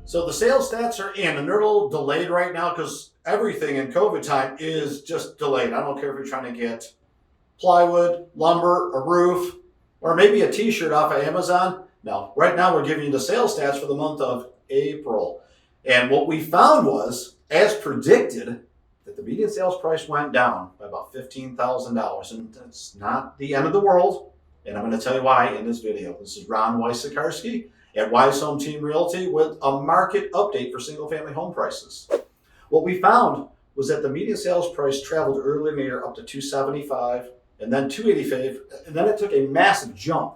So the sales stats are in, and they're a little delayed right now because everything in COVID time is just delayed. I don't care if you're trying to get plywood, lumber, a roof, or maybe a t-shirt off of Amazon. No, right now we're giving you the sales stats for the month of April. And what we found was, as predicted, that the median sales price went down by about $15,000. And that's not the end of the world. And I'm going to tell you why in this video. This is Ron Wysocarski at Wise Home Team Realty with a market update for single family home prices. What we found was that the median sales price traveled earlier in the year up to 275 and then 285, and then it took a massive jump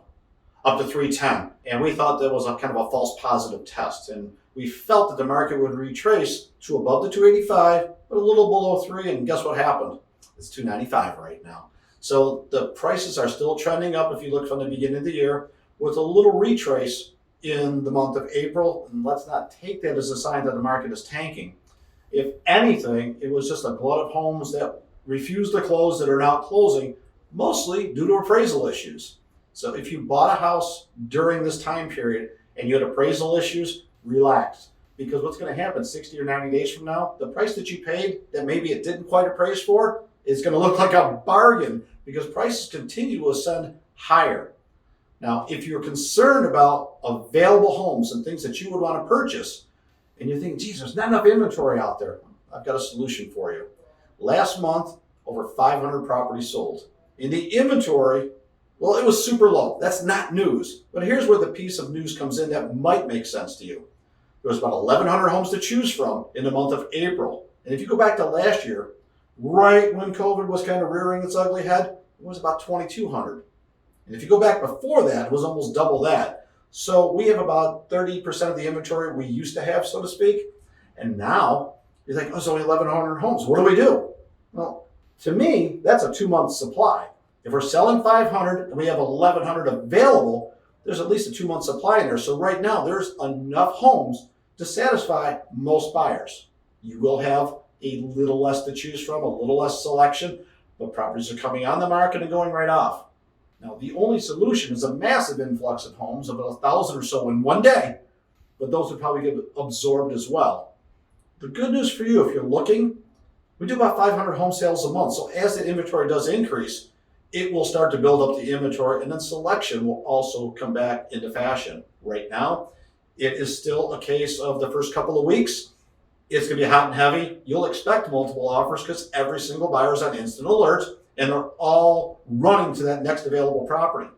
up to 310. And we thought that was a kind of a false positive test. And we felt that the market would retrace to above the 285, but a little below 3. And guess what happened? It's 295 right now. So the prices are still trending up if you look from the beginning of the year, with a little retrace in the month of April. And let's not take that as a sign that the market is tanking. If anything, it was just a glut of homes that refused to close that are now closing, mostly due to appraisal issues. So if you bought a house during this time period and you had appraisal issues, relax. Because what's going to happen 60 or 90 days from now, the price that you paid that maybe it didn't quite appraise for is going to look like a bargain because prices continue to ascend higher. Now, if you're concerned about available homes and things that you would want to purchase, and you're thinking, geez, there's not enough inventory out there, I've got a solution for you. Last month, over 500 properties sold. In the inventory, well, it was super low. That's not news. But here's where the piece of news comes in that might make sense to you. There was about 1,100 homes to choose from in the month of April. And if you go back to last year, right when COVID was kind of rearing its ugly head, it was about 2,200. And if you go back before that, it was almost double that. So we have about 30% of the inventory we used to have, so to speak. And now you're like, oh, it's only 1,100 homes. What do we do? Well, to me, that's a 2-month supply. If we're selling 500 and we have 1,100 available, there's at least a 2-month supply in there. So right now, there's enough homes to satisfy most buyers. You will have a little less to choose from, a little less selection, but properties are coming on the market and going right off. Now, the only solution is a massive influx of homes, about 1,000 or so in one day, but those would probably get absorbed as well. The good news for you, if you're looking, we do about 500 home sales a month. So as the inventory does increase, it will start to build up the inventory, and then selection will also come back into fashion. Right now, it is still a case of the first couple of weeks. It's going to be hot and heavy. You'll expect multiple offers because every single buyer is on instant alert, and they're all running to that next available property.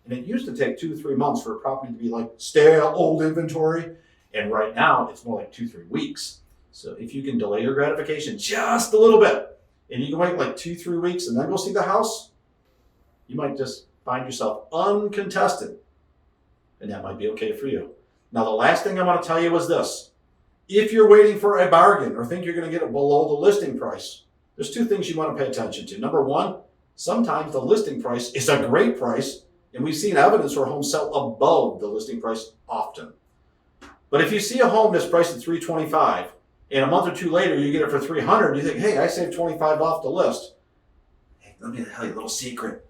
And it used to take 2 to 3 months for a property to be like stale, old inventory. And right now, it's more like 2-3 weeks. So if you can delay your gratification just a little bit, and you can wait like 2-3 weeks and then go see the house, you might just find yourself uncontested. And that might be okay for you. Now, the last thing I want to tell you is this. If you're waiting for a bargain or think you're going to get it below the listing price, there's 2 things you want to pay attention to. Number one, sometimes the listing price is a great price, and we've seen evidence where homes sell above the listing price often. But if you see a home that's priced at $325, and a month or 2 later you get it for $300, you think, hey, I saved $25 off the list. Hey, let me tell you a little secret.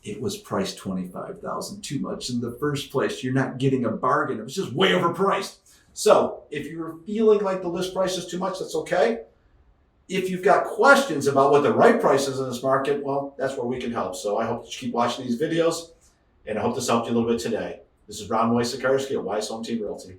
It was priced $25,000 too much in the first place. You're not getting a bargain. It was just way overpriced. So if you're feeling like the list price is too much, that's okay. If you've got questions about what the right price is in this market, well, that's where we can help. So I hope that you keep watching these videos, and I hope this helped you a little bit today. This is Ron Wysocarski at Wise Home Team Realty.